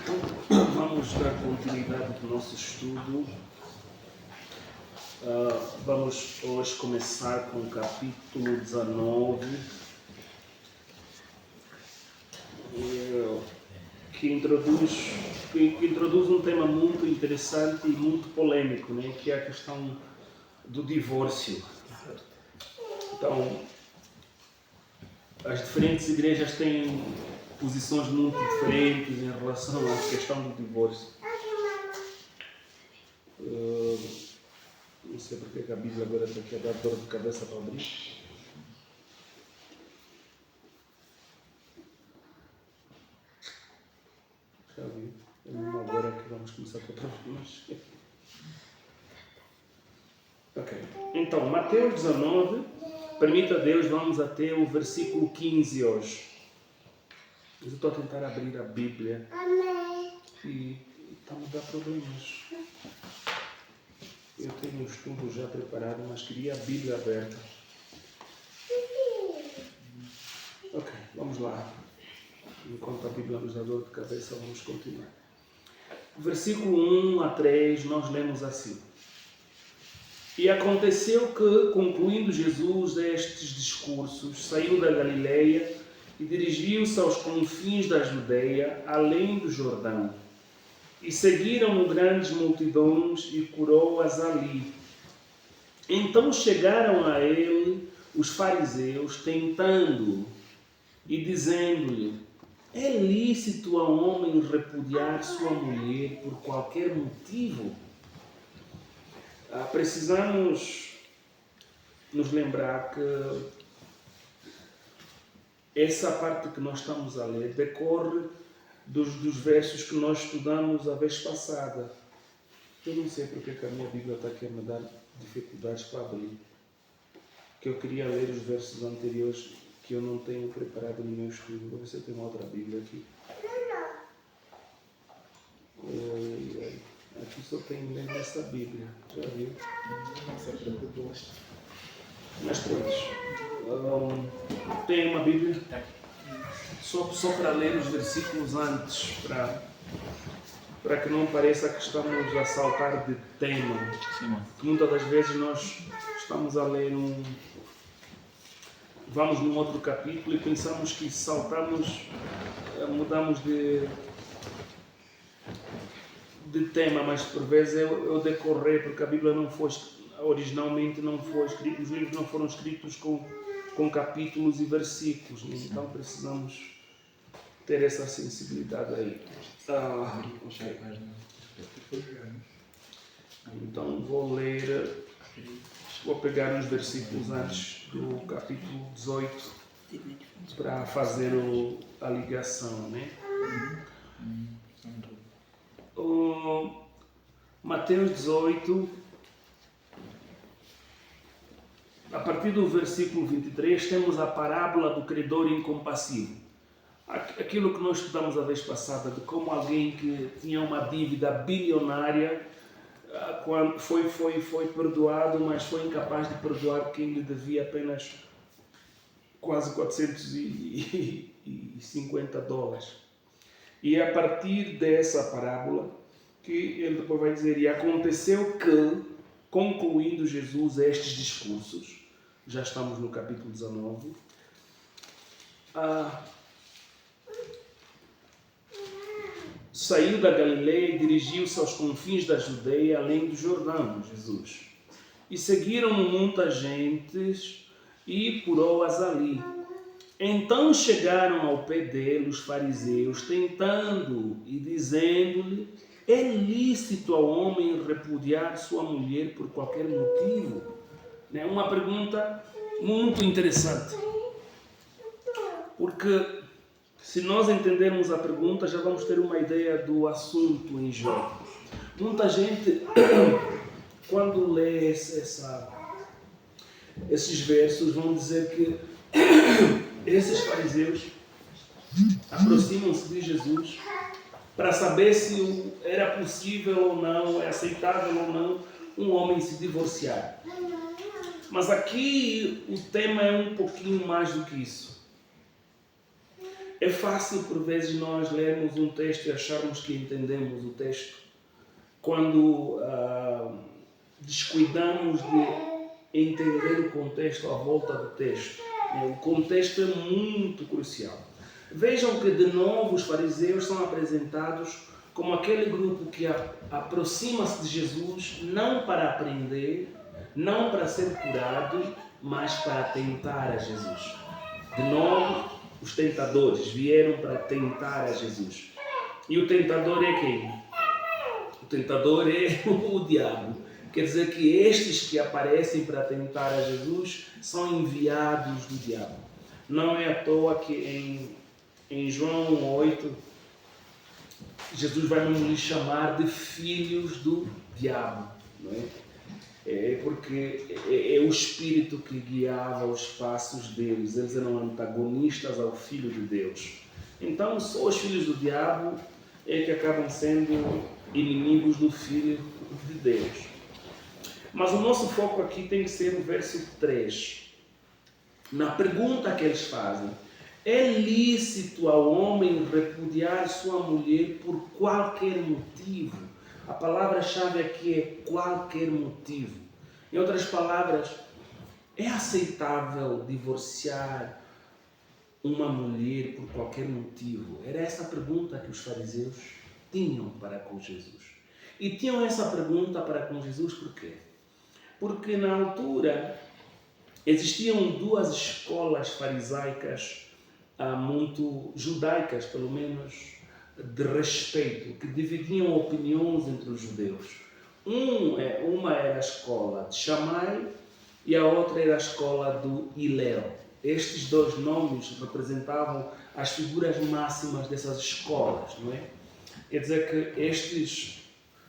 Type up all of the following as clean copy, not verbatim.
Vamos dar continuidade ao nosso estudo. Vamos hoje começar com o capítulo 19, que introduz um tema muito interessante e muito polêmico, né? Que é a questão do divórcio. Então, as diferentes igrejas têm posições muito diferentes em relação à questão do divórcio. Não sei porque a Bíblia agora está aqui a dar dor de cabeça para abrir. Já vi. É mesmo agora que vamos começar com problemas. Ok. Então, Mateus 19, permita Deus, vamos até o versículo 15 hoje. Eu estou a tentar abrir a Bíblia e está-me a dar problemas. Eu tenho o estudo já preparado, mas queria a Bíblia aberta. Ok, vamos lá. Enquanto a Bíblia nos dá dor de cabeça, vamos continuar. Versículo 1 a 3, nós lemos assim. E aconteceu que, concluindo Jesus estes discursos, saiu da Galileia e dirigiu-se aos confins da Judeia, além do Jordão. E seguiram-no grandes multidões e curou-as ali. Então chegaram a ele os fariseus, tentando-o e dizendo-lhe: é lícito a um homem repudiar sua mulher por qualquer motivo? Precisamos nos lembrar que essa parte que nós estamos a ler decorre dos versos que nós estudamos a vez passada. Eu não sei porque que a minha Bíblia está aqui a me dar dificuldades para abrir. Que eu queria ler os versos anteriores que eu não tenho preparado no meu estudo. Vou ver se eu tenho uma outra Bíblia aqui. Aqui só tem mesmo essa Bíblia. Já viu? Mas pronto. Tem uma Bíblia? Só para ler os versículos antes, para que não pareça que estamos a saltar de tema. Que muitas das vezes nós estamos a ler vamos num outro capítulo e pensamos que saltamos, mudamos de tema, mas por vezes é o decorrer, porque a Bíblia originalmente não foi escrita, os livros não foram escritos com capítulos e versículos, né? Então precisamos ter essa sensibilidade aí. Okay. Então vou pegar uns versículos antes do capítulo 18 para fazer a ligação, né? Mateus 18, a partir do versículo 23, temos a parábola do credor incompassivo. Aquilo que nós estudamos a vez passada, de como alguém que tinha uma dívida bilionária foi perdoado, mas foi incapaz de perdoar quem lhe devia apenas quase $450. E é a partir dessa parábola que ele depois vai dizer: e aconteceu que, concluindo Jesus estes discursos, já estamos no capítulo 19, saiu da Galileia e dirigiu-se aos confins da Judeia, além do Jordão, Jesus. E seguiram-no muitas gentes e curou-as ali. Então chegaram ao pé dele os fariseus, tentando-o e dizendo-lhe: é lícito ao homem repudiar sua mulher por qualquer motivo? É uma pergunta muito interessante. Porque se nós entendermos a pergunta, já vamos ter uma ideia do assunto em jogo. Muita gente, quando lê esses versos, vão dizer que esses fariseus aproximam-se de Jesus para saber se era possível ou não, é aceitável ou não, um homem se divorciar. Mas aqui o tema é um pouquinho mais do que isso. É fácil, por vezes, nós lermos um texto e acharmos que entendemos o texto quando descuidamos de entender o contexto à volta do texto. O contexto é muito crucial. Vejam que, de novo, os fariseus são apresentados como aquele grupo que aproxima-se de Jesus não para aprender, não para ser curado, mas para tentar a Jesus. De novo, os tentadores vieram para tentar a Jesus. E o tentador é quem? O tentador é o diabo. Quer dizer que estes que aparecem para tentar a Jesus são enviados do diabo. Não é à toa que em João 8, Jesus vai nos chamar de filhos do diabo. Não é? É porque é o Espírito que guiava os passos deles. Eles eram antagonistas ao Filho de Deus. Então, só os filhos do diabo é que acabam sendo inimigos do Filho de Deus. Mas o nosso foco aqui tem que ser o verso 3. Na pergunta que eles fazem: é lícito ao homem repudiar sua mulher por qualquer motivo? A palavra-chave aqui é qualquer motivo. Em outras palavras, é aceitável divorciar uma mulher por qualquer motivo? Era essa a pergunta que os fariseus tinham para com Jesus. E tinham essa pergunta para com Jesus por quê? Porque na altura existiam duas escolas farisaicas muito judaicas, pelo menos de respeito, que dividiam opiniões entre os judeus. Uma era a escola de Shammai e a outra era a escola do Hillel. Estes dois nomes representavam as figuras máximas dessas escolas, não é? Quer dizer que estes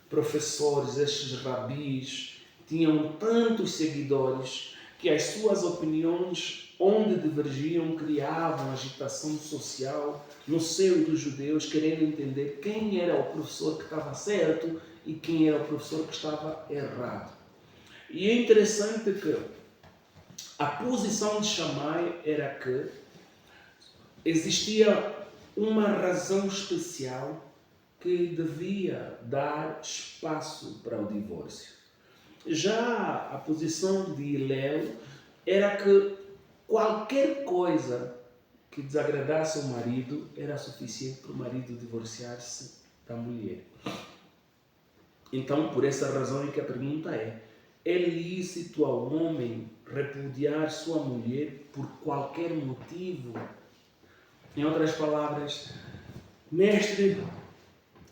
professores, estes rabis, tinham tantos seguidores que as suas opiniões, onde divergiam, criavam agitação social no seio dos judeus, querendo entender quem era o professor que estava certo e quem era o professor que estava errado. E é interessante que a posição de Shammai era que existia uma razão especial que devia dar espaço para o divórcio. Já a posição de Hillel era que qualquer coisa que desagradasse o marido era suficiente para o marido divorciar-se da mulher. Então, por essa razão é que a pergunta é lícito ao homem repudiar sua mulher por qualquer motivo? Em outras palavras, mestre,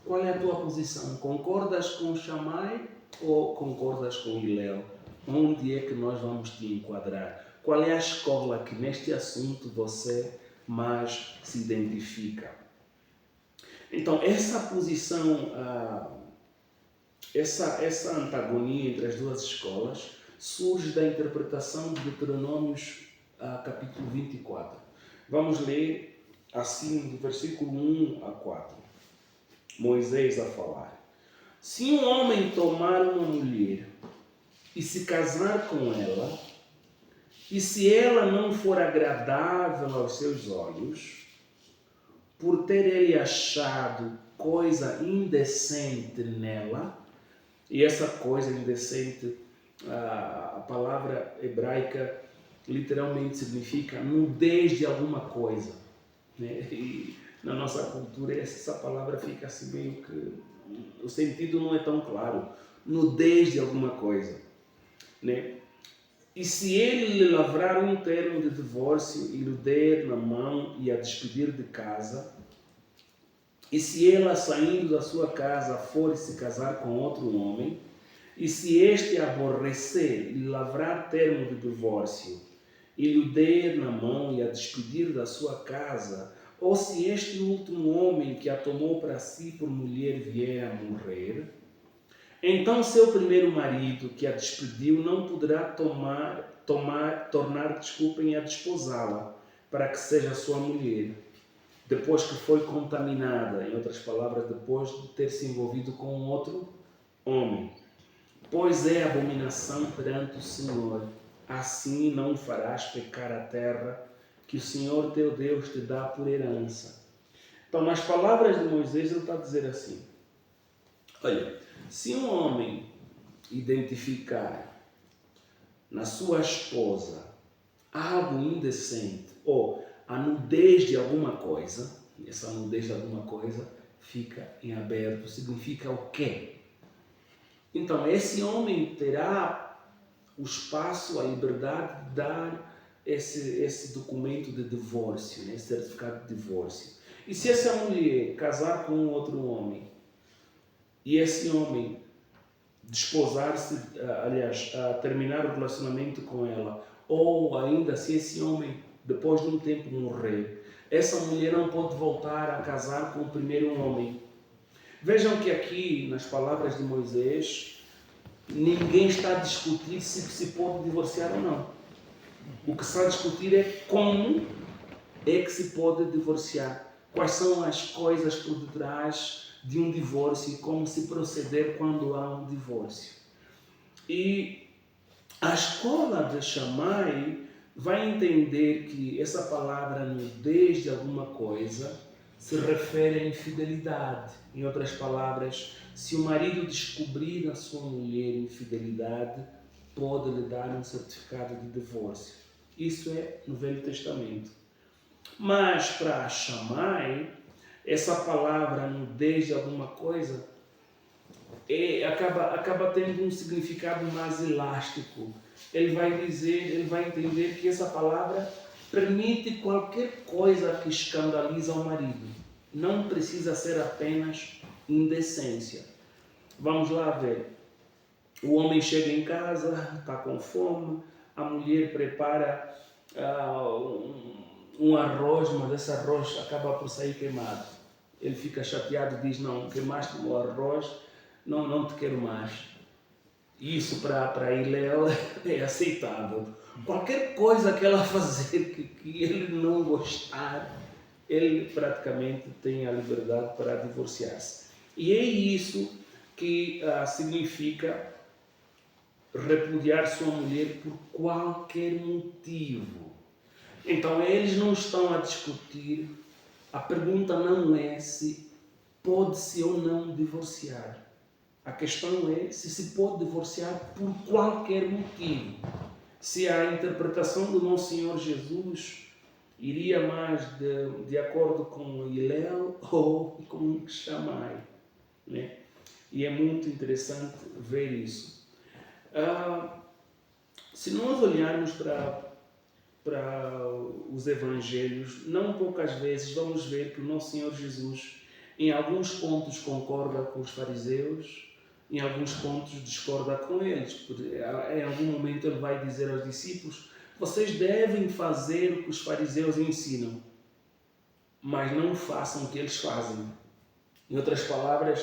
qual é a tua posição? Concordas com Shammai ou concordas com Hillel? Onde é que nós vamos te enquadrar? Qual é a escola que neste assunto você mais se identifica? Então, essa posição, essa antagonia entre as duas escolas surge da interpretação de Deuteronômios capítulo 24. Vamos ler assim do versículo 1 a 4. Moisés a falar: se um homem tomar uma mulher e se casar com ela, e se ela não for agradável aos seus olhos, por ter ele achado coisa indecente nela, e essa coisa indecente, a palavra hebraica literalmente significa nudez de alguma coisa, né? E na nossa cultura essa palavra fica assim meio que, o sentido não é tão claro, nudez de alguma coisa, né? E se ele lhe lavrar um termo de divórcio e lhe der na mão e a despedir de casa, e se ela, saindo da sua casa, for se casar com outro homem, e se este aborrecer e lhe lavrar termo de divórcio e lhe der na mão e a despedir da sua casa, ou se este último homem que a tomou para si por mulher vier a morrer, então seu primeiro marido que a despediu não poderá tornar e a desposá-la, para que seja sua mulher, depois que foi contaminada, em outras palavras, depois de ter se envolvido com outro homem. Pois é abominação perante o Senhor, assim não farás pecar a terra que o Senhor teu Deus te dá por herança. Então, nas palavras de Moisés, ele está a dizer assim: olha, se um homem identificar na sua esposa algo indecente ou a nudez de alguma coisa, essa nudez de alguma coisa fica em aberto, significa o quê? Então, esse homem terá o espaço, a liberdade de dar esse documento de divórcio, né? Esse certificado de divórcio. E se essa mulher casar com outro homem e esse homem desposar-se, aliás, a terminar o relacionamento com ela, ou ainda se esse homem, depois de um tempo, morrer, essa mulher não pode voltar a casar com o primeiro homem. Vejam que aqui, nas palavras de Moisés, ninguém está a discutir se pode divorciar ou não. O que se está a discutir é como é que se pode divorciar. Quais são as coisas por detrás de um divórcio e como se proceder quando há um divórcio. E a escola de Shammai vai entender que essa palavra nudez de alguma coisa se refere à infidelidade. Em outras palavras, se o marido descobrir na sua mulher infidelidade, pode lhe dar um certificado de divórcio. Isso é no Velho Testamento. Mas para Shammai, essa palavra nudez de alguma coisa acaba tendo um significado mais elástico. Ele vai entender que essa palavra permite qualquer coisa que escandaliza o marido. Não precisa ser apenas indecência. Vamos lá ver. O homem chega em casa, está com fome, a mulher prepara um arroz, mas esse arroz acaba por sair queimado. Ele fica chateado e diz: não, queimaste o meu arroz, não te quero mais. Isso para Hillel é aceitável. Qualquer coisa que ela fazer que ele não gostar, ele praticamente tem a liberdade para divorciar-se. E é isso que significa repudiar sua mulher por qualquer motivo. Então, eles não estão a discutir, a pergunta não é se pode-se ou não divorciar. A questão é se pode divorciar por qualquer motivo. Se a interpretação do nosso Senhor Jesus iria mais de acordo com Hillel ou com Shammai, né? E é muito interessante ver isso. Se nós olharmos para os evangelhos, não poucas vezes vamos ver que o nosso Senhor Jesus, em alguns pontos, concorda com os fariseus, em alguns pontos discorda com eles. Em algum momento ele vai dizer aos discípulos: vocês devem fazer o que os fariseus ensinam, mas não façam o que eles fazem. Em outras palavras,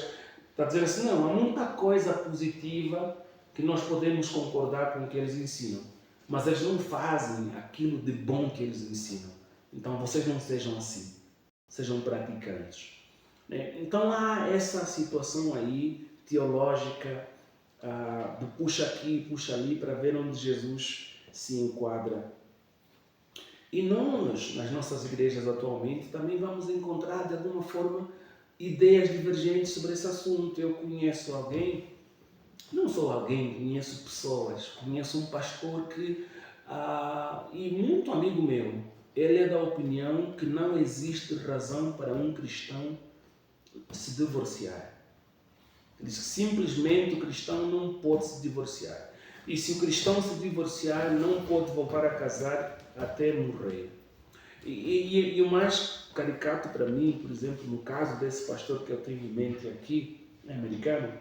está a dizer assim: não, há muita coisa positiva que nós podemos concordar com o que eles ensinam, mas eles não fazem aquilo de bom que eles ensinam. Então vocês não sejam assim, sejam praticantes. Então há essa situação aí teológica do puxa aqui, puxa ali, para ver onde Jesus se enquadra. E nós, nas nossas igrejas atualmente, também vamos encontrar de alguma forma ideias divergentes sobre esse assunto. Eu conheço alguém, não sou alguém, conheço pessoas, conheço um pastor e muito amigo meu, ele é da opinião que não existe razão para um cristão se divorciar. Ele diz que simplesmente o cristão não pode se divorciar. E se o cristão se divorciar, não pode voltar a casar até morrer. E o mais caricato para mim, por exemplo, no caso desse pastor que eu tenho em mente aqui, americano,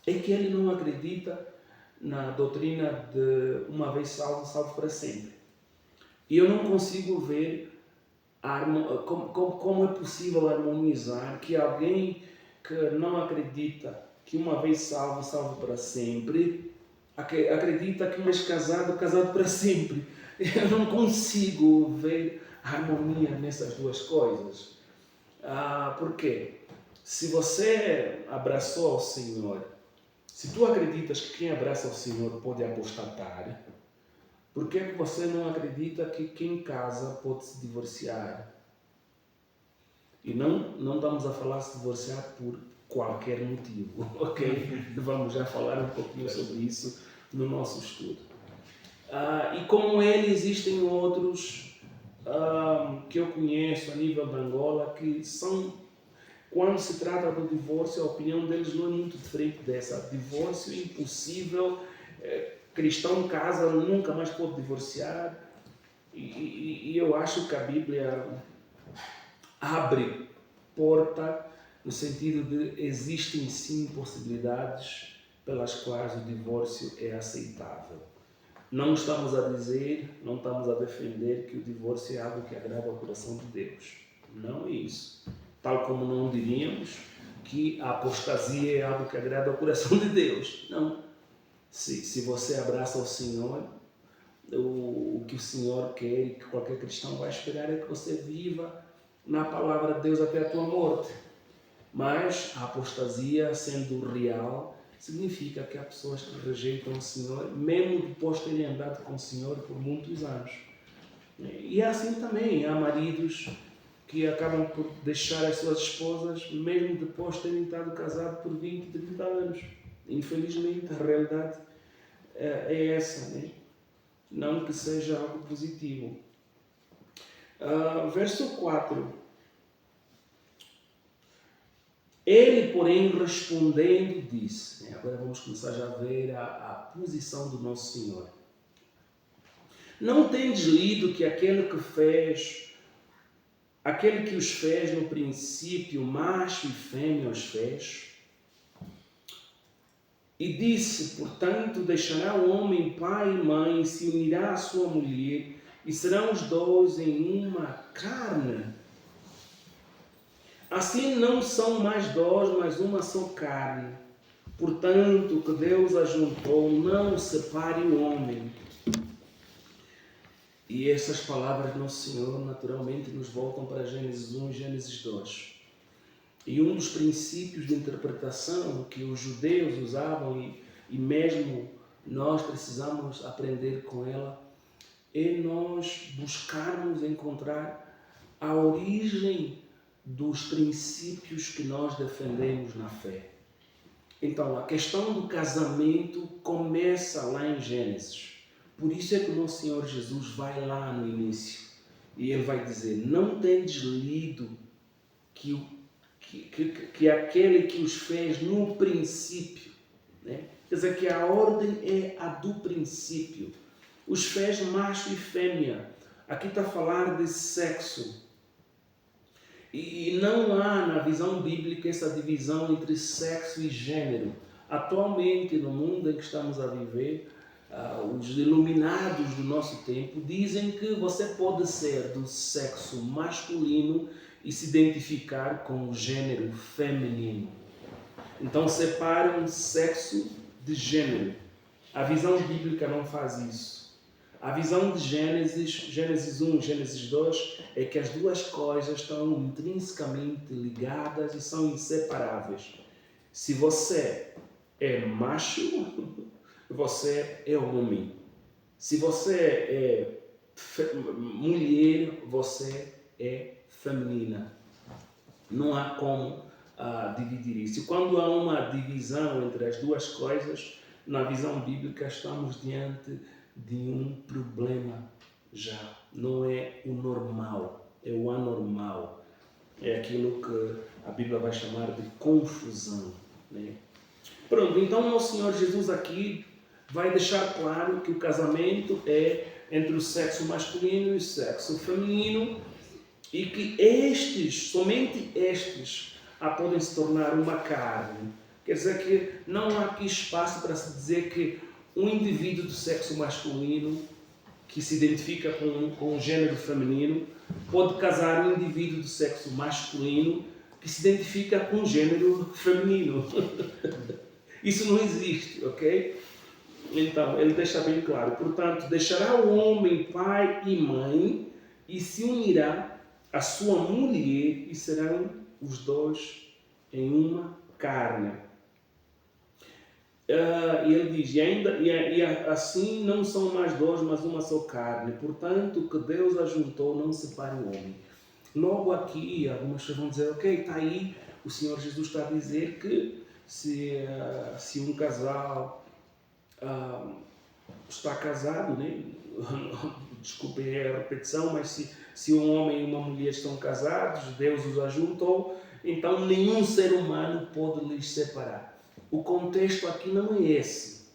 é que ele não acredita na doutrina de uma vez salvo, salvo para sempre. E eu não consigo ver como é possível harmonizar que alguém que não acredita que uma vez salvo, salvo para sempre, acredita que uma vez casado, casado para sempre. Eu não consigo ver harmonia nessas duas coisas. Por quê? Se você abraçou ao Senhor, se tu acreditas que quem abraça ao Senhor pode apostatar, Por que é que você não acredita que quem casa pode se divorciar? E não estamos a falar se divorciar por qualquer motivo, ok? Vamos já falar um pouquinho sobre isso no nosso estudo. E como ele, existem outros que eu conheço a nível de Angola que são, quando se trata do divórcio, a opinião deles não é muito diferente dessa. Divórcio impossível, cristão casa, nunca mais pode divorciar. E eu acho que a Bíblia abre porta no sentido de existem sim possibilidades pelas quais o divórcio é aceitável. Não estamos a dizer, não estamos a defender que o divórcio é algo que agrada ao coração de Deus. Não é isso. Tal como não diríamos que a apostasia é algo que agrada ao coração de Deus. Não. Se você abraça o Senhor, o que o Senhor quer e que qualquer cristão vai esperar é que você viva na palavra de Deus até a tua morte. Mas a apostasia, sendo real, significa que há pessoas que rejeitam o Senhor, mesmo depois de terem andado com o Senhor por muitos anos. E assim também há maridos que acabam por deixar as suas esposas, mesmo depois de terem estado casados por 20, 30 anos. Infelizmente, a realidade é essa, né? Não que seja algo positivo. Verso 4. Ele, porém, respondendo, disse, agora vamos começar já a ver a posição do nosso Senhor. Não tendes lido que aquele que os fez no princípio, macho e fêmea os fez? E disse, portanto, deixará o homem pai e mãe, se unirá à sua mulher, e serão os dois em uma carne. Assim não são mais dois, mas uma só carne. Portanto, que Deus ajuntou, não separe o homem. E essas palavras do nosso Senhor naturalmente nos voltam para Gênesis 1 e Gênesis 2. E um dos princípios de interpretação que os judeus usavam e mesmo nós precisamos aprender com ela é nós buscarmos encontrar a origem dos princípios que nós defendemos na fé. Então, a questão do casamento começa lá em Gênesis. Por isso é que o nosso Senhor Jesus vai lá no início e ele vai dizer: não tendes lido que aquele que os fez no princípio, né? Quer dizer que a ordem é a do princípio. Os fez macho e fêmea. Aqui está a falar de sexo. E não há na visão bíblica essa divisão entre sexo e gênero. Atualmente, no mundo em que estamos a viver, os iluminados do nosso tempo dizem que você pode ser do sexo masculino e se identificar com o gênero feminino. Então separam sexo de gênero. A visão bíblica não faz isso. A visão de Gênesis 1 e Gênesis 2, é que as duas coisas estão intrinsecamente ligadas e são inseparáveis. Se você é macho, você é homem. Se você é mulher, você é feminina. Não há como dividir isso. E quando há uma divisão entre as duas coisas, na visão bíblica estamos diante de um problema já. Não é o normal, é o anormal. É aquilo que a Bíblia vai chamar de confusão, né? Pronto, então o nosso Senhor Jesus aqui vai deixar claro que o casamento é entre o sexo masculino e o sexo feminino e que somente estes, podem se tornar uma carne. Quer dizer que não há aqui espaço para se dizer que um indivíduo do sexo masculino que se identifica com o gênero feminino pode casar um indivíduo do sexo masculino que se identifica com o gênero feminino. Isso não existe, ok? Então, ele deixa bem claro. Portanto, deixará o homem pai e mãe e se unirá à sua mulher e serão os dois em uma carne. E ele diz, assim não são mais dois, mas uma só carne. Portanto, o que Deus ajuntou, não separe o homem. Logo aqui, algumas pessoas vão dizer, ok, está aí, o Senhor Jesus está a dizer que se um casal está casado, né? Desculpem a repetição, mas se um homem e uma mulher estão casados, Deus os ajuntou, então nenhum ser humano pode lhes separar. O contexto aqui não é esse.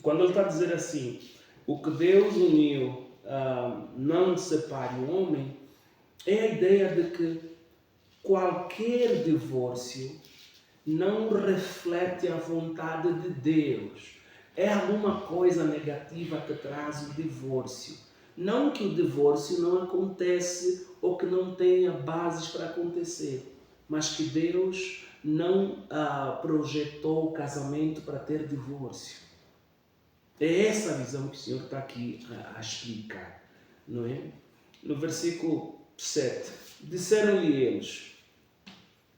Quando ele está a dizer assim, o que Deus uniu, não separe o homem, é a ideia de que qualquer divórcio não reflete a vontade de Deus. É alguma coisa negativa que traz o divórcio. Não que o divórcio não acontece ou que não tenha bases para acontecer, mas que Deus não projetou o casamento para ter divórcio. É essa a visão que o Senhor está aqui a explicar, não é? No versículo 7, disseram-lhe eles,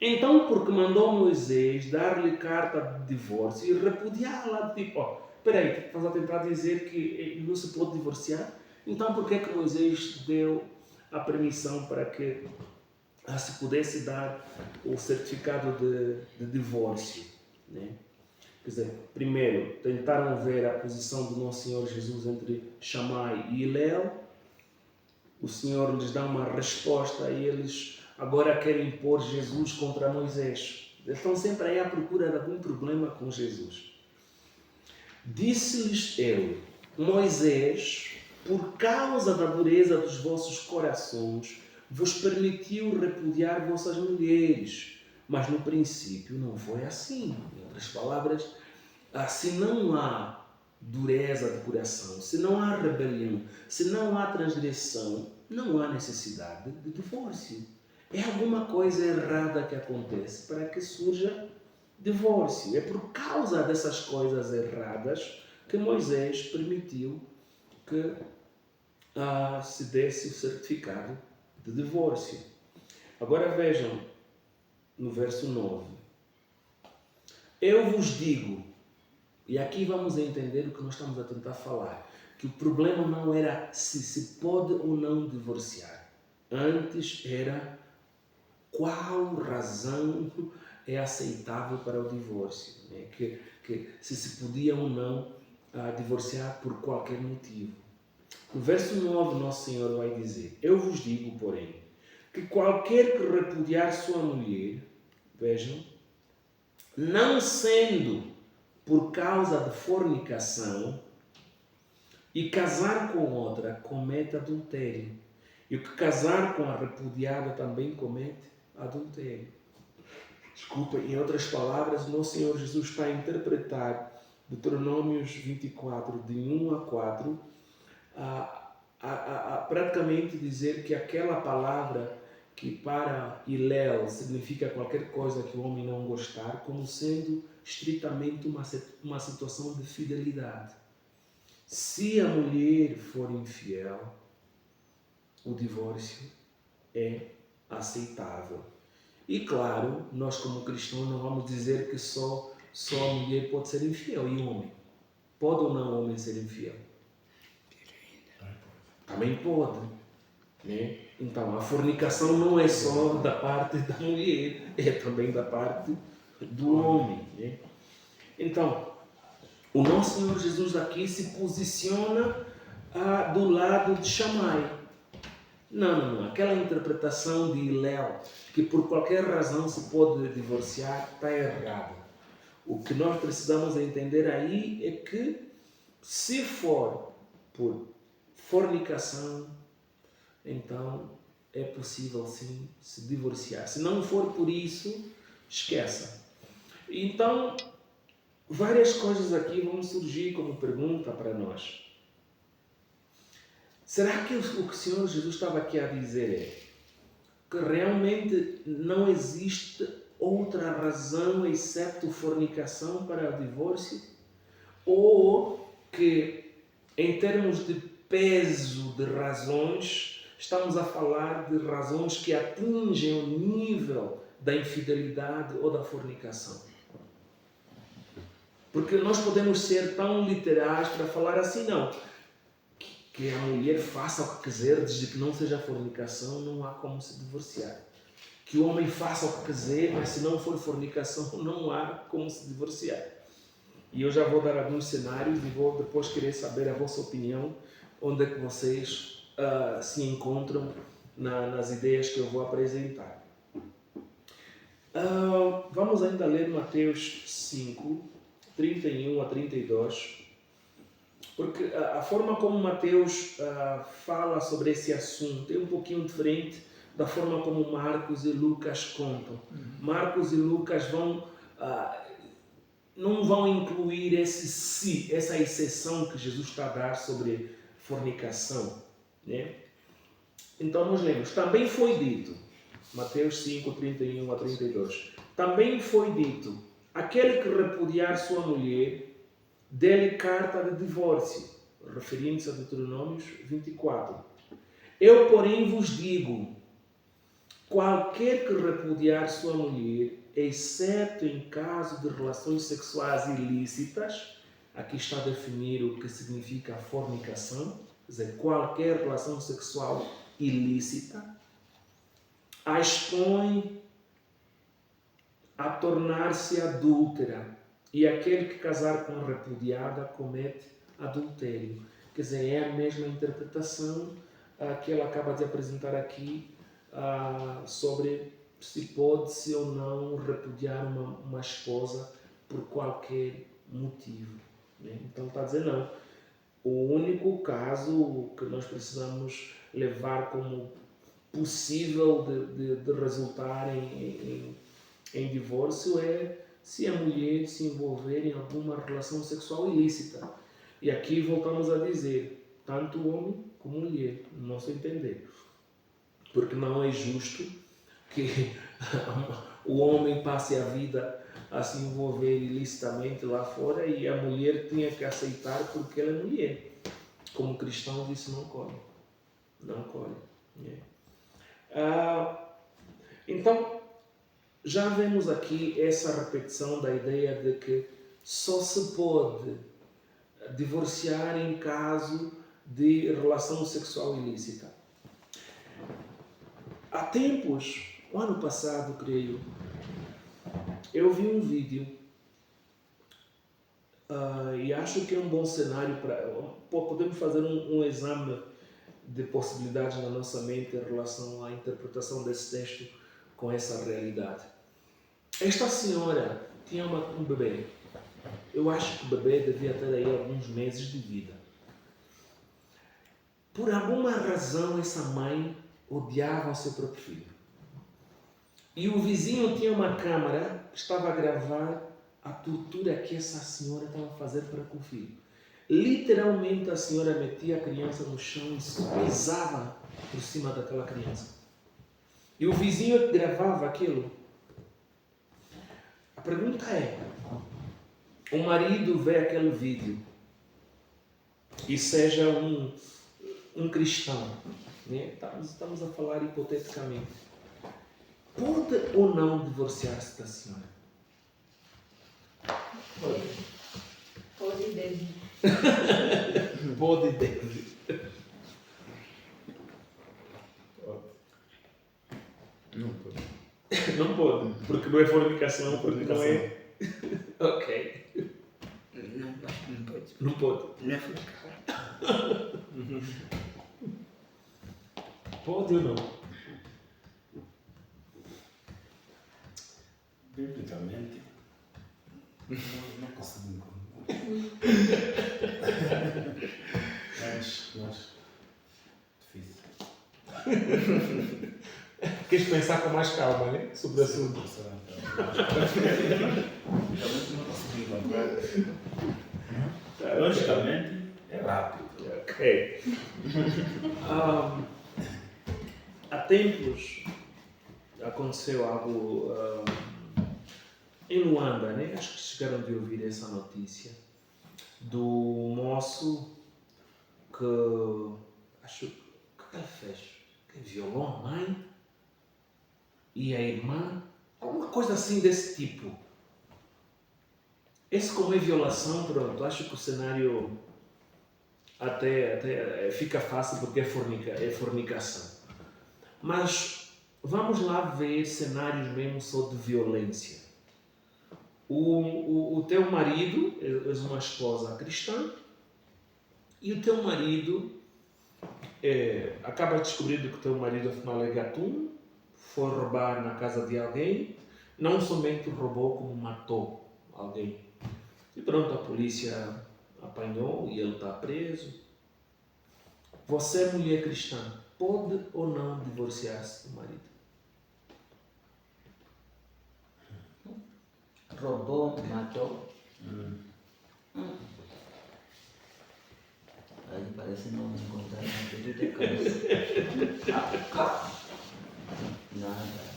então porque mandou Moisés dar-lhe carta de divórcio e repudiá-la, tipo, peraí, estás a tentar dizer que não se pode divorciar? Então por que é que Moisés deu a permissão para que se pudesse dar o certificado de divórcio, né? Quer dizer, primeiro, tentaram ver a posição do nosso Senhor Jesus entre Shammai e Hillel. O Senhor lhes dá uma resposta e eles agora querem pôr Jesus contra Moisés. Eles estão sempre aí à procura de algum problema com Jesus. Disse-lhes ele, Moisés, por causa da dureza dos vossos corações, vos permitiu repudiar vossas mulheres. Mas no princípio não foi assim. Em outras palavras, se não há dureza de coração, se não há rebelião, se não há transgressão, não há necessidade de divórcio. É alguma coisa errada que acontece para que surja divórcio. É por causa dessas coisas erradas que Moisés permitiu que se desse o certificado de divórcio. Agora vejam no verso 9. Eu vos digo, e aqui vamos entender o que nós estamos a tentar falar, que o problema não era se pode ou não divorciar. Antes era qual razão é aceitável para o divórcio. Né? Que se podia ou não divorciar por qualquer motivo. No verso 9, Nosso Senhor vai dizer, eu vos digo, porém, que qualquer que repudiar sua mulher, vejam, não sendo por causa de fornicação, e casar com outra, comete adultério. E o que casar com a repudiada também comete adultério. Desculpa, em outras palavras, o nosso Senhor Jesus está a interpretar Deuteronômios 24, de 1 a 4, a praticamente dizer que aquela palavra que para Hillel significa qualquer coisa que o homem não gostar, como sendo estritamente uma situação de fidelidade. Se a mulher for infiel, o divórcio é aceitável. E claro, nós como cristãos não vamos dizer que só a mulher pode ser infiel e o homem. Pode ou não o homem ser infiel? Também pode. Né? Então, a fornicação não é só da parte da mulher, é também da parte do homem. Né? Então, o nosso Senhor Jesus aqui se posiciona do lado de Shammai. Não. Aquela interpretação de Hillel, que por qualquer razão se pode divorciar, está errada. O que nós precisamos entender aí é que, se for por fornicação, então é possível sim se divorciar. Se não for por isso, esqueça. Então, várias coisas aqui vão surgir como pergunta para nós. Será que o que o Senhor Jesus estava aqui a dizer é que realmente não existe outra razão exceto fornicação para o divórcio? Ou que, em termos de peso de razões, estamos a falar de razões que atingem o nível da infidelidade ou da fornicação? Porque nós podemos ser tão literais para falar assim, não. Que a mulher faça o que quiser, desde que não seja fornicação, não há como se divorciar. Que o homem faça o que quiser, mas se não for fornicação, não há como se divorciar. E eu já vou dar alguns cenários e vou depois querer saber a vossa opinião, onde é que vocês se encontram nas ideias que eu vou apresentar. Vamos ainda ler Mateus 5, 31 a 32, porque a forma como Mateus fala sobre esse assunto é um pouquinho diferente da forma como Marcos e Lucas contam. Marcos e Lucas não vão incluir essa exceção que Jesus está a dar sobre fornicação, né? Então nós lemos, também foi dito, Mateus 5, 31 a 32, também foi dito, aquele que repudiar sua mulher, dê-lhe carta de divórcio, referindo-se a Deuteronômios 24. Eu, porém, vos digo, qualquer que repudiar sua mulher, exceto em caso de relações sexuais ilícitas, aqui está a definir o que significa fornicação, quer dizer, qualquer relação sexual ilícita, a expõe a tornar-se adúltera, e aquele que casar com a repudiada comete adultério. Quer dizer, é a mesma interpretação que ela acaba de apresentar aqui sobre se pode-se ou não repudiar uma esposa por qualquer motivo, né? Então está a dizer não. O único caso que nós precisamos levar como possível de resultar em divórcio é se a mulher se envolver em alguma relação sexual ilícita. E aqui voltamos a dizer, tanto homem como mulher, no nosso entender. Porque não é justo que o homem passe a vida a se envolver ilicitamente lá fora e a mulher tenha que aceitar porque ela é mulher. Como cristãos isso não colhe. Não colhe. Então, já vemos aqui essa repetição da ideia de que só se pode divorciar em caso de relação sexual ilícita. Há tempos, o ano passado, creio, eu vi um vídeo e acho que é um bom cenário para... Podemos fazer um exame de possibilidades na nossa mente em relação à interpretação desse texto com essa realidade. Esta senhora tinha um bebê. Eu acho que o bebê devia ter aí alguns meses de vida. Por alguma razão, essa mãe odiava o seu próprio filho. E o vizinho tinha uma câmera que estava a gravar a tortura que essa senhora estava a fazer para com o filho. Literalmente a senhora metia a criança no chão e pisava por cima daquela criança. E o vizinho gravava aquilo. A pergunta é, o marido vê aquele vídeo e seja um cristão, né? Estamos a falar hipoteticamente, pode ou não divorciar-se da senhora? Pode e deve. Pode e deve. Não pode. Não pode, porque não é fornicação, porque não é... Ok. Não, acho que não pode. Não pode. Não é fornicação. Pode ou não? Biblicamente, não consigo encontrar. Mas difícil. Queres pensar com mais calma, né? Sobre o assunto. Realmente não consigo encontrar. Logicamente, é rápido. Ok. Há tempos aconteceu algo em Luanda, né? Acho que chegaram de ouvir essa notícia do moço que acho que ele fez, que violou a mãe e a irmã, alguma coisa assim desse tipo. Esse como é violação, pronto, acho que o cenário até fica fácil porque é fornicação. Mas vamos lá ver cenários mesmo só de violência. O teu marido, és uma esposa cristã, e o teu marido acaba descobrindo que o teu marido afinal é gatuno, foi roubar na casa de alguém, não somente roubou como matou alguém. E pronto, a polícia apanhou e ele está preso. Você, mulher cristã, pode ou não divorciar-se do marido? Roubou, matou. Aí parece não encontrar um pedido de cabeça. Nada.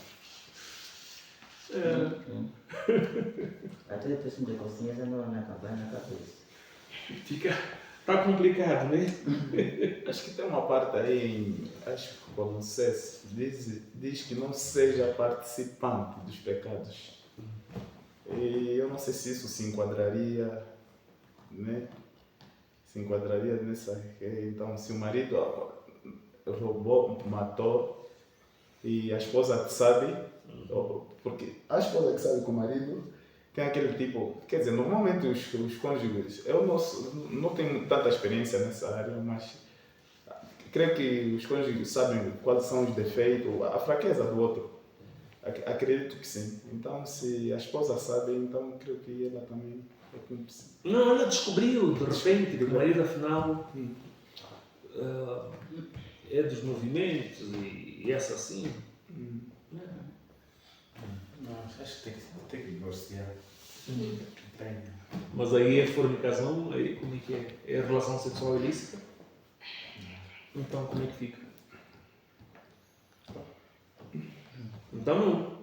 Até a questão de consciência não acaba na cabeça. Tá complicado, né? Acho que tem uma parte aí, acho que Colossenses diz que não seja participante dos pecados. E eu não sei se isso se enquadraria, né? Se enquadraria nessa. Então, se o marido roubou, matou, e a esposa sabe, porque a esposa que sabe que o marido tem aquele tipo, quer dizer, normalmente os cônjuges, eu não tenho tanta experiência nessa área, mas creio que os cônjuges sabem quais são os defeitos, a fraqueza do outro. Acredito que sim. Então, se a esposa sabe, então creio que ela também é cúmplice. Não, ela descobriu de repente que o marido afinal é dos movimentos e essa assim. Não, acho que tem que divorciar. Tem. Mas aí é fornicação, aí como é que é? É relação sexual ilícita? Então como é que fica? Então não.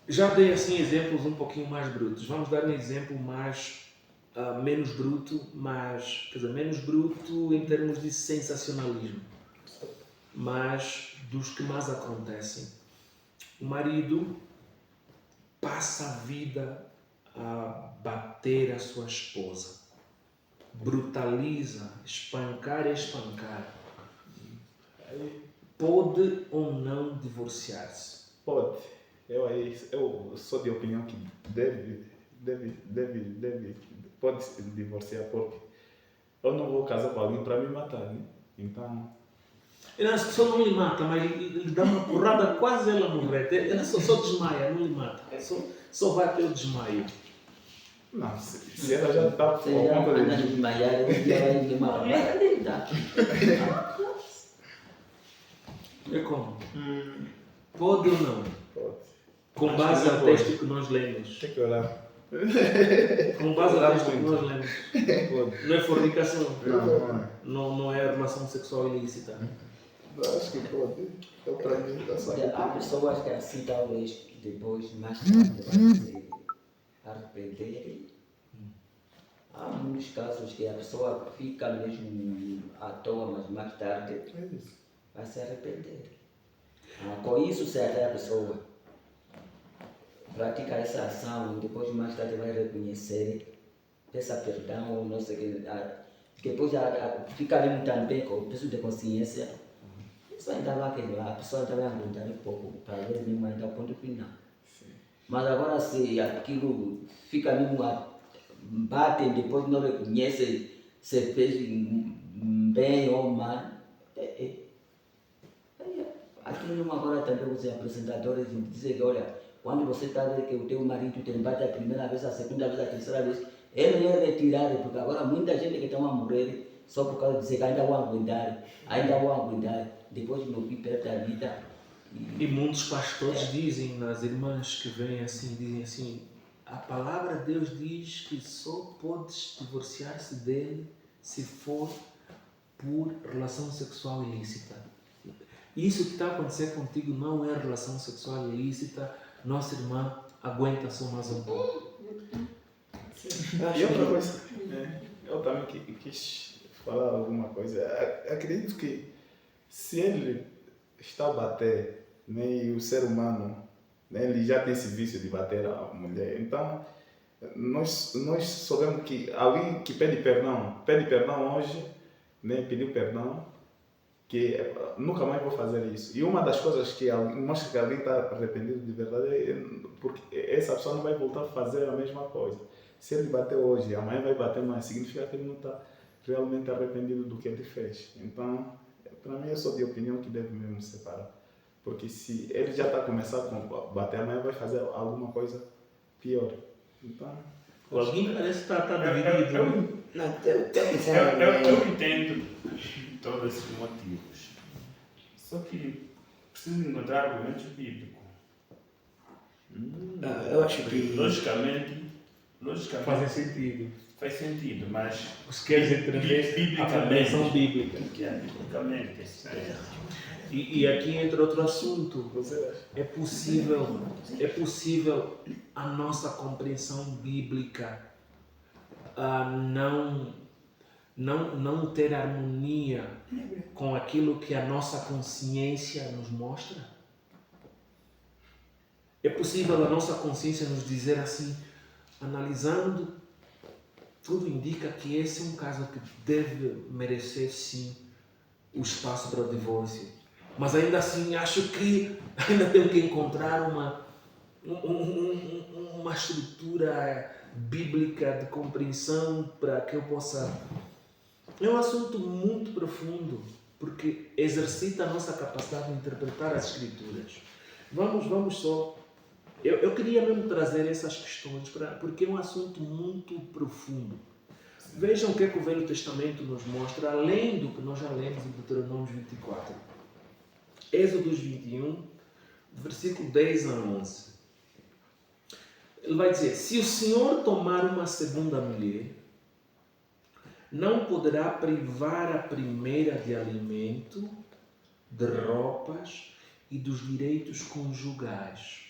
Já dei assim exemplos um pouquinho mais brutos. Vamos dar um exemplo mais menos bruto, mas quer dizer, menos bruto em termos de sensacionalismo, mas dos que mais acontecem. O marido passa a vida a bater a sua esposa, brutaliza, espancar e espancar. Pode ou não divorciar-se? Pode. Eu sou de opinião que pode se divorciar, porque eu não vou casar com alguém para me matar, né? Então. As pessoas não lhe matam, mas lhe dá uma porrada quase ela morrer. Ela só desmaia, não lhe mata. Só vai até o desmaio. Não, se ela já está Se ela anda de desmaiar, eu vou de uma barriga. É como? Pode ou não? Pode. Com base ao texto que nós lemos. Tem que olhar. Com base ao texto que nós lemos. Pode. Não é fornicação. Não. Não é relação sexual ilícita. Acho que pode. Eu para mim está só. Há pessoas que assim talvez depois, mais tarde, vai se arrepender. Há muitos casos que a pessoa fica mesmo à toa, mas mais tarde É isso. vai se arrepender. Com isso se atrai a pessoa. Pratica essa ação, depois mais tarde vai reconhecer, peça perdão, ou não sei o que. Depois fica mesmo também com o peso de consciência. Isso ainda vai quebrar, a pessoa ainda vai aguentar um pouco, para ver mesmo ainda o ponto final. Sim. Mas agora se aquilo fica mesmo, batem, depois não reconhece se fez bem ou mal. Aquilo mesmo agora também os apresentadores dizem que, olha, quando você está vendo que o teu marido te bate a primeira vez, a segunda vez, a terceira vez, é melhor retirar, porque agora muita gente que está a morrer só por causa de dizer que ainda vão aguentar, depois no fim perde a vida. E muitos pastores dizem, nas irmãs que vêm assim, dizem assim, a palavra de Deus diz que só podes divorciar-se dele se for por relação sexual ilícita. Isso que está a acontecer contigo não é relação sexual ilícita, nossa irmã aguenta só mais um pouco. E outra coisa, eu também quis falar alguma coisa. Acredito que se ele está a bater, né, e o ser humano, né, ele já tem esse vício de bater a mulher, então Nós sabemos que alguém que pede perdão hoje, né, pediu perdão, que nunca mais vou fazer isso. E uma das coisas que mostra que alguém está arrependido de verdade é porque essa pessoa não vai voltar a fazer a mesma coisa. Se ele bateu hoje, amanhã vai bater mais, significa que ele não está realmente arrependido do que ele fez. Então, para mim, eu sou de opinião que deve mesmo separar. Porque se ele já está a começar a bater, amanhã vai fazer alguma coisa pior. Então, Alguém parece que está dividido. Não, Eu entendo todos esses motivos. Só que preciso encontrar argumentos bíblicos. eu acho que Logicamente Fazem sentido. faz sentido, mas Se queres entender a compreensão bíblica. biblicamente. E aqui entra outro assunto. É possível a nossa compreensão bíblica não ter harmonia com aquilo que a nossa consciência nos mostra? É possível a nossa consciência nos dizer assim, analisando, tudo indica que esse é um caso que deve merecer sim o espaço para o divórcio. Mas ainda assim acho que ainda tenho que encontrar uma estrutura bíblica de compreensão para que eu possa... É um assunto muito profundo, porque exercita a nossa capacidade de interpretar as Escrituras. Vamos só... Eu queria mesmo trazer essas questões, porque é um assunto muito profundo. Vejam o que é que o Velho Testamento nos mostra, além do que nós já lemos em Deuteronômio 24. Êxodo 21, versículo 10 a 11. Ele vai dizer, se o Senhor tomar uma segunda mulher, não poderá privar a primeira de alimento, de roupas e dos direitos conjugais.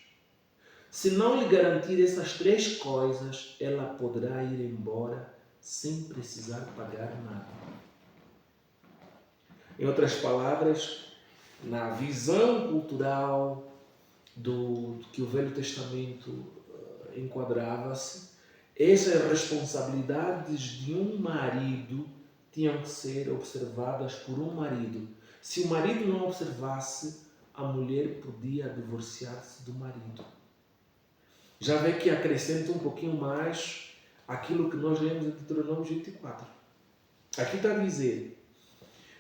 Se não lhe garantir essas três coisas, ela poderá ir embora sem precisar pagar nada. Em outras palavras, na visão cultural do que o Velho Testamento enquadrava-se, essas responsabilidades de um marido tinham que ser observadas por um marido. Se o marido não observasse, a mulher podia divorciar-se do marido. Já vê que acrescenta um pouquinho mais aquilo que nós lemos em Deuteronômio 24. Aqui está a dizer,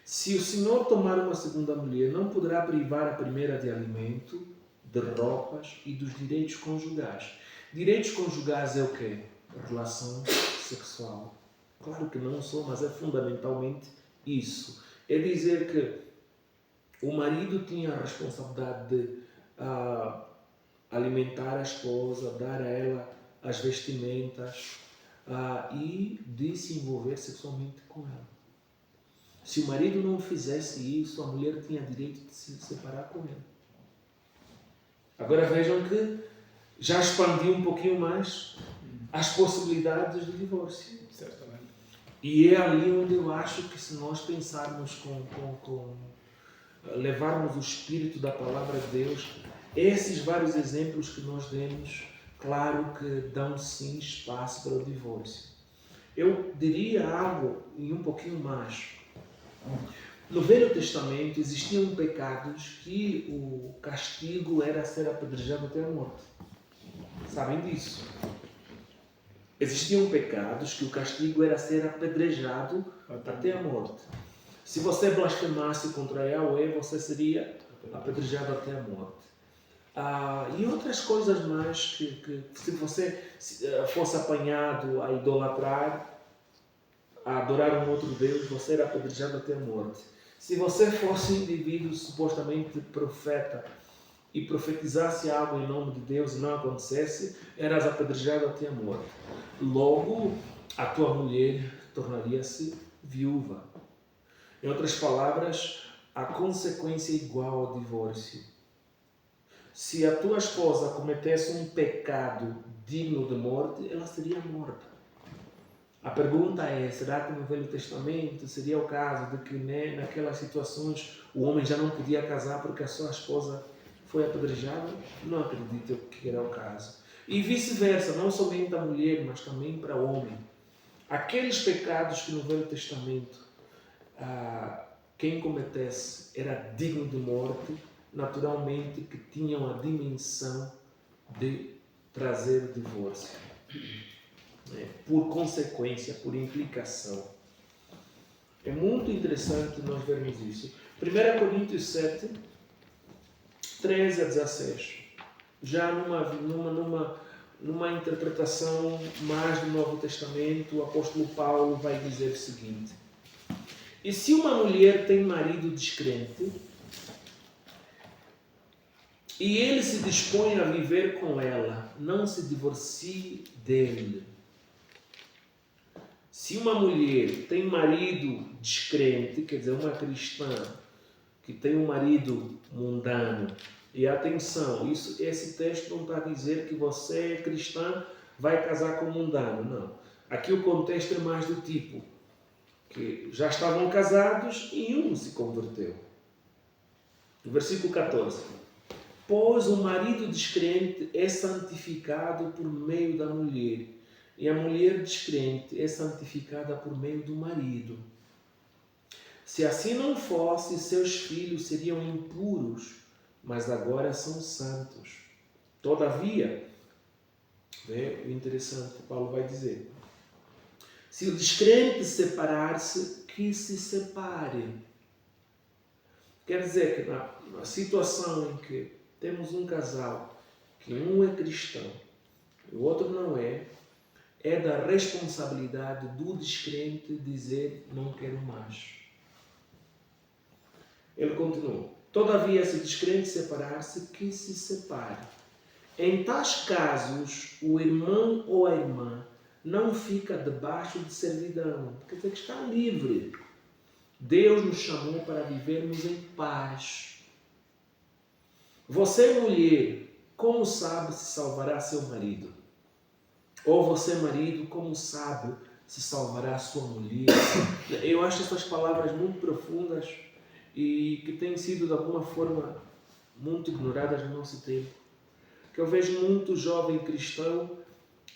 se o Senhor tomar uma segunda mulher, não poderá privar a primeira de alimento, de roupas e dos direitos conjugais. Direitos conjugais é o quê? Relação sexual. Claro que não sou, mas é fundamentalmente isso. É dizer que o marido tinha a responsabilidade de alimentar a esposa, dar a ela as vestimentas e de se envolver sexualmente com ela. Se o marido não fizesse isso, a mulher tinha direito de se separar com ele. Agora vejam que já expandiu um pouquinho mais as possibilidades de divórcio. certamente. E é ali onde eu acho que se nós pensarmos levarmos o espírito da palavra de Deus, esses vários exemplos que nós demos, claro que dão sim espaço para o divórcio. Eu diria algo e um pouquinho mais. No Velho Testamento existiam pecados que o castigo era ser apedrejado até a morte. Sabem disso? Existiam pecados que o castigo era ser apedrejado até a morte. Se você blasfemasse contra Yahweh, você seria apedrejado até a morte. E outras coisas mais que se você fosse apanhado a idolatrar, a adorar um outro Deus, você era apedrejado até a morte. Se você fosse um indivíduo supostamente profeta e profetizasse algo em nome de Deus e não acontecesse, eras apedrejado até a morte. Logo, a tua mulher tornaria-se viúva. Em outras palavras, a consequência é igual ao divórcio. Se a tua esposa cometesse um pecado digno de morte, ela seria morta. A pergunta é, será que no Velho Testamento seria o caso de que naquelas situações o homem já não podia casar porque a sua esposa foi apedrejada? Não acredito que era o caso. E vice-versa, não somente a mulher, mas também para o homem. Aqueles pecados que no Velho Testamento quem cometesse era digno de morte, naturalmente que tinham a dimensão de trazer divórcio. Por consequência, por implicação. É muito interessante nós vermos isso. 1 Coríntios 7, 13 a 16. Já numa interpretação mais do Novo Testamento, o apóstolo Paulo vai dizer o seguinte: e se uma mulher tem marido descrente, e ele se dispõe a viver com ela, não se divorcie dele. Se uma mulher tem marido descrente, quer dizer, uma cristã que tem um marido mundano, e atenção, esse texto não está a dizer que você é cristã, vai casar com um mundano, não. Aqui o contexto é mais do tipo, que já estavam casados e um se converteu. Versículo 14. Pois o marido descrente é santificado por meio da mulher, e a mulher descrente é santificada por meio do marido. Se assim não fosse, seus filhos seriam impuros, mas agora são santos. Todavia, o interessante que Paulo vai dizer: se o descrente separar-se, que se separe. Quer dizer que na situação em que temos um casal, que um é cristão e o outro não é da responsabilidade do descrente dizer não quero mais. Ele continua: todavia, se o descrente separar-se, que se separe. Em tais casos, o irmão ou a irmã não fica debaixo de servidão, quer dizer que está livre. Deus nos chamou para vivermos em paz. Você, mulher, como sabe se salvará seu marido? Ou você, marido, como sabe se salvará sua mulher? Eu acho essas palavras muito profundas e que têm sido, de alguma forma, muito ignoradas no nosso tempo. Que eu vejo muito jovem cristão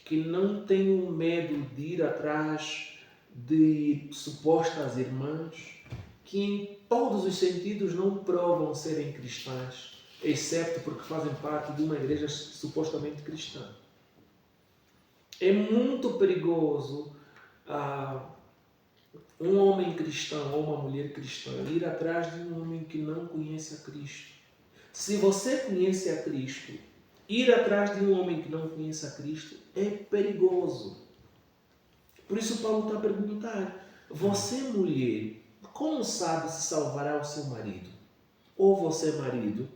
que não tem o medo de ir atrás de supostas irmãs que em todos os sentidos não provam serem cristãs, exceto porque fazem parte de uma igreja supostamente cristã. É muito perigoso um homem cristão ou uma mulher cristã ir atrás de um homem que não conhece a Cristo. Se você conhece a Cristo, ir atrás de um homem que não conhece a Cristo é perigoso. Por isso Paulo está a perguntar: você, mulher, como sabe se salvará o seu marido? Ou você, marido,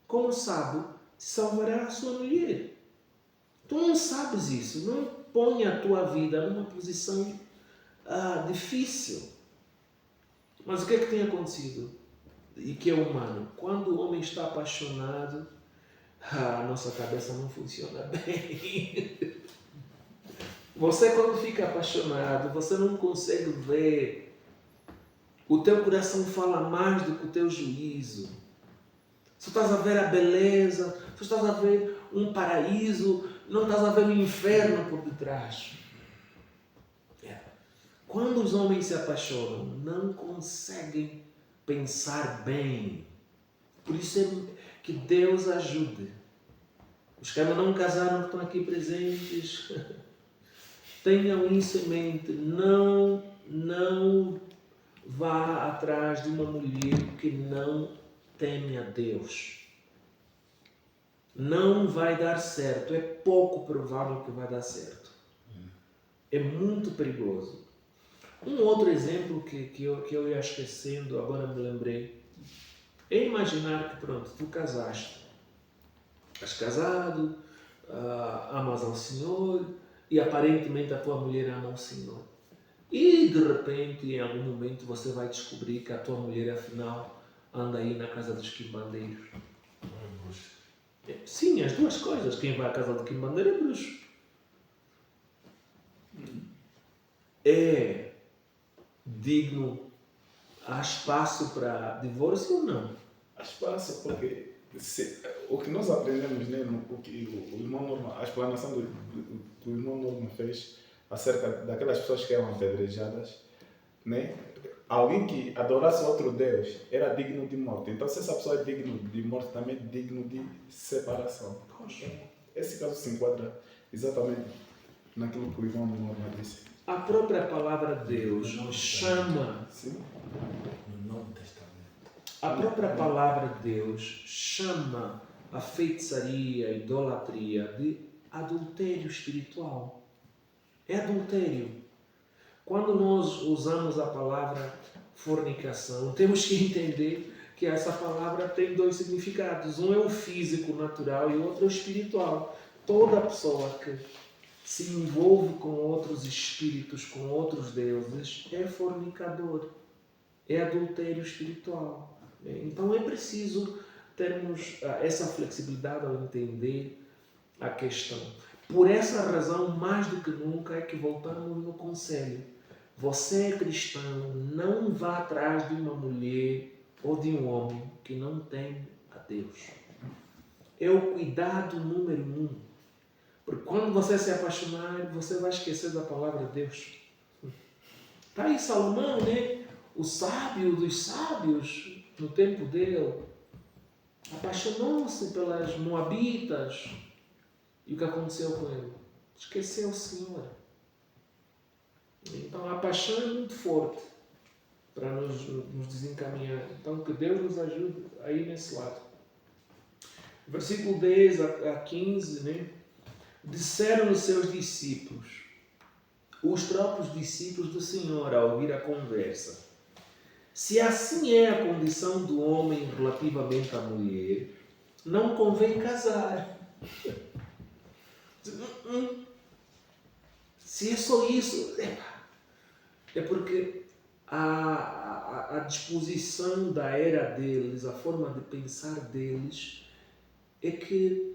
como sabe se salvará a sua mulher? Tu não sabes isso. Não põe a tua vida numa posição difícil. Mas o que é que tem acontecido? E que é humano. Quando o homem está apaixonado, a nossa cabeça não funciona bem. Você, quando fica apaixonado, você não consegue ver. O teu coração fala mais do que o teu juízo. Se estás a ver a beleza, se estás a ver um paraíso, não estás a ver um inferno por detrás. Quando os homens se apaixonam, não conseguem pensar bem. Por isso é que Deus ajude. Os que ainda não casaram, que estão aqui presentes, tenham isso em mente. Não vá atrás de uma mulher que não teme a Deus. Não vai dar certo. É pouco provável que vai dar certo. É muito perigoso. Um outro exemplo que eu ia esquecendo, agora me lembrei, é imaginar que pronto, tu casaste. Estás casado, amas ao Senhor e aparentemente a tua mulher ama ao Senhor. E de repente, em algum momento, você vai descobrir que a tua mulher, afinal, anda aí na casa dos quimbandeiros. Sim, as duas coisas. Quem vai à casa do quimbandeiro é bruxo. É digno, há espaço para divórcio ou não? Há espaço porque O que nós aprendemos, né, o que o irmão Norma, a explanação que o irmão Norma fez acerca daquelas pessoas que eram apedrejadas, né? Alguém que adorasse outro Deus era digno de morte. Então, se essa pessoa é digno de morte, também é digno de separação. Esse caso se enquadra exatamente naquilo que o irmão Norma disse. A própria palavra de Deus chama, Sim? No Novo Testamento. a própria palavra de Deus chama a feitiçaria, a idolatria de adultério espiritual. É adultério. Quando nós usamos a palavra fornicação, temos que entender que essa palavra tem dois significados. Um é o físico, natural, e o outro é o espiritual. Toda pessoa que se envolve com outros espíritos, com outros deuses, é fornicador. É adultério espiritual. Então é preciso termos essa flexibilidade ao entender a questão. Por essa razão, mais do que nunca, é que voltamos no conselho. Você é cristão, não vá atrás de uma mulher ou de um homem que não tem a Deus. É o cuidado número 1. Porque quando você se apaixonar, você vai esquecer da palavra de Deus. Está aí Salomão, né? O sábio dos sábios, no tempo dele, apaixonou-se pelas moabitas. E o que aconteceu com ele? Esqueceu o Senhor. Então a paixão é muito forte para nos desencaminhar. Então que Deus nos ajude aí nesse lado. Versículo 10 a 15, né? Disseram os seus discípulos, os próprios discípulos do Senhor, ao ouvir a conversa: se assim é a condição do homem relativamente à mulher, não convém casar. Se é só isso, é porque a disposição da era deles, a forma de pensar deles, é que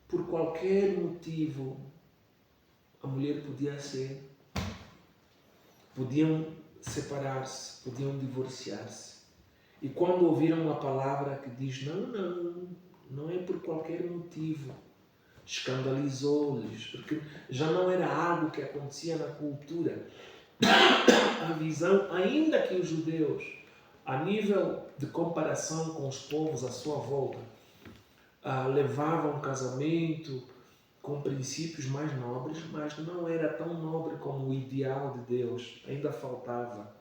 por qualquer motivo a mulher podia ser, podiam separar-se, podiam divorciar-se. E quando ouviram uma palavra que diz não é por qualquer motivo, escandalizou-lhes, porque já não era algo que acontecia na cultura. A visão, ainda que os judeus, a nível de comparação com os povos à sua volta, levavam um casamento com princípios mais nobres, mas não era tão nobre como o ideal de Deus, ainda faltava.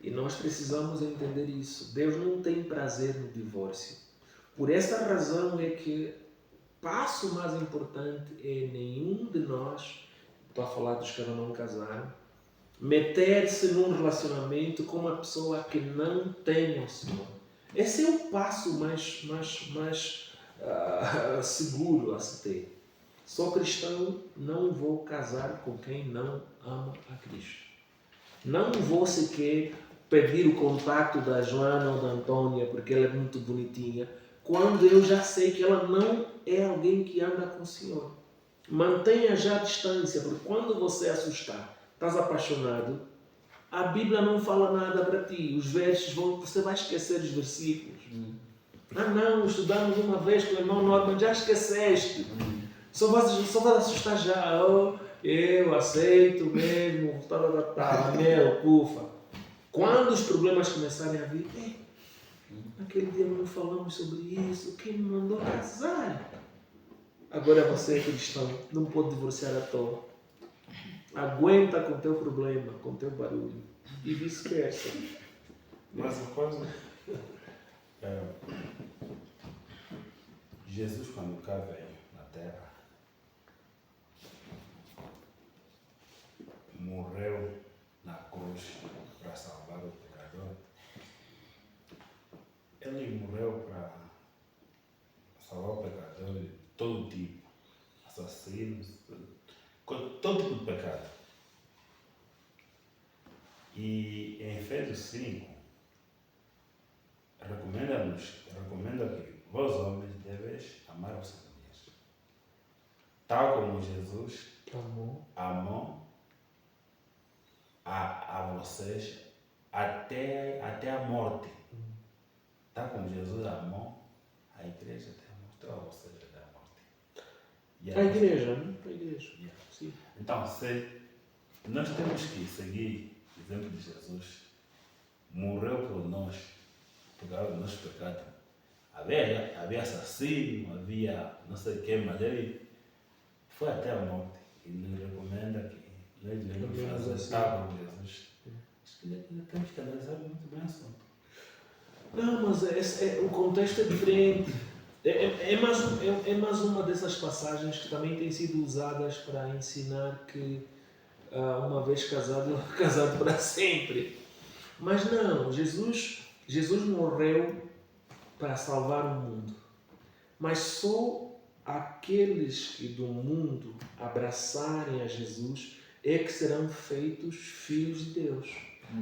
E nós precisamos entender isso. Deus não tem prazer no divórcio. Por essa razão é que o passo mais importante é nenhum de nós, estou a falar dos que ainda não casaram, meter-se num relacionamento com uma pessoa que não tem o Senhor. Esse é o passo mais seguro a se ter. Sou cristão, não vou casar com quem não ama a Cristo. Não vou sequer pedir o contato da Joana ou da Antônia porque ela é muito bonitinha, quando eu já sei que ela não é alguém que anda com o Senhor. Mantenha já a distância, porque quando você assustar, estás apaixonado, a Bíblia não fala nada para ti. Os versos você vai esquecer os versículos. Não, estudamos uma vez com o irmão Norman, já esqueceste. Só vais assustar já. Eu aceito mesmo, anel, pufa. Quando os problemas começarem a vir, naquele dia não falamos sobre isso, quem me mandou casar? Agora você é cristão, não pode divorciar à toa. Aguenta com o teu problema, com o teu barulho. E vice-versa. Mas uma coisa, Jesus quando cá veio na Terra, morreu na cruz para salvar o pecador. Ele morreu para salvar o pecador de todo tipo, assassinos, todo tipo de pecado. E em Efésios 5, recomenda que vós homens deveis amar vossas mulheres, tal como Jesus amou a vocês até a morte. Tal como Jesus amou a igreja tem a morte, ou seja, da morte. E A igreja, né? A igreja. Yeah. Sim. Então, nós temos que seguir o exemplo de Jesus. Morreu por nós, por causa do nosso pecado. Havia assassino, havia não sei o que, mas ele foi até a morte. E nos recomenda que nós devemos fazer tal como Jesus. Acho que temos que analisar muito bem o assunto. Não, mas o contexto é diferente. É mais uma dessas passagens que também têm sido usadas para ensinar que uma vez casado, casado para sempre. Mas não, Jesus morreu para salvar o mundo. Mas só aqueles que do mundo abraçarem a Jesus é que serão feitos filhos de Deus.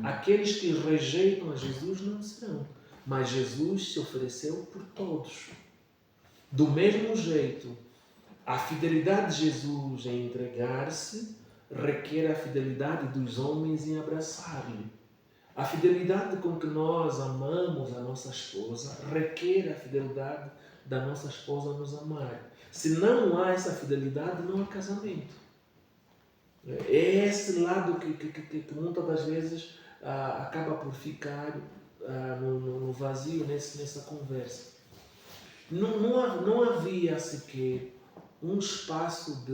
Aqueles que rejeitam a Jesus não serão. Mas Jesus se ofereceu por todos. Do mesmo jeito, a fidelidade de Jesus em entregar-se requer a fidelidade dos homens em abraçar-lhe. A fidelidade com que nós amamos a nossa esposa requer a fidelidade da nossa esposa a nos amar. Se não há essa fidelidade, não há casamento. É esse lado que muitas das vezes acaba por ficar no vazio nessa conversa. Não havia sequer um espaço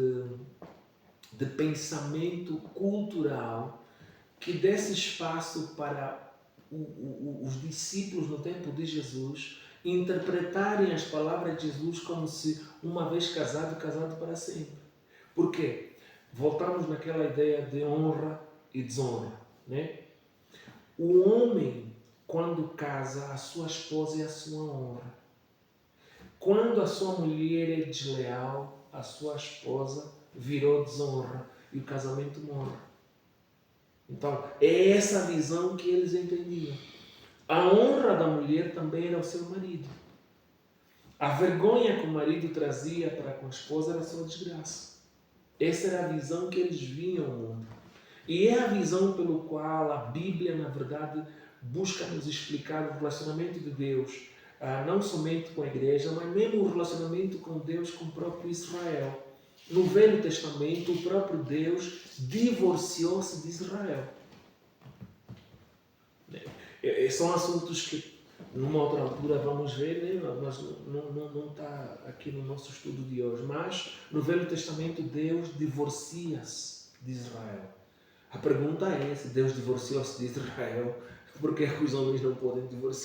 de pensamento cultural que desse espaço para os discípulos no tempo de Jesus interpretarem as palavras de Jesus como se uma vez casado para sempre. Por quê? Voltamos naquela ideia de honra e desonra, né? O homem, quando casa, a sua esposa é a sua honra. Quando a sua mulher é desleal, a sua esposa virou desonra e o casamento morre. Então, é essa visão que eles entendiam. A honra da mulher também era o seu marido. A vergonha que o marido trazia para com a esposa era a sua desgraça. Essa era a visão que eles viam o mundo. E é a visão pelo qual a Bíblia, na verdade, busca nos explicar o relacionamento de Deus, não somente com a igreja, mas mesmo o relacionamento com Deus, com o próprio Israel. No Velho Testamento, o próprio Deus divorciou-se de Israel. São assuntos que, numa outra altura, vamos ver, né? Mas não está aqui no nosso estudo de hoje. Mas, no Velho Testamento, Deus divorcia-se de Israel. A pergunta é: se Deus divorciou-se de Israel, por que os homens não podem divorciar?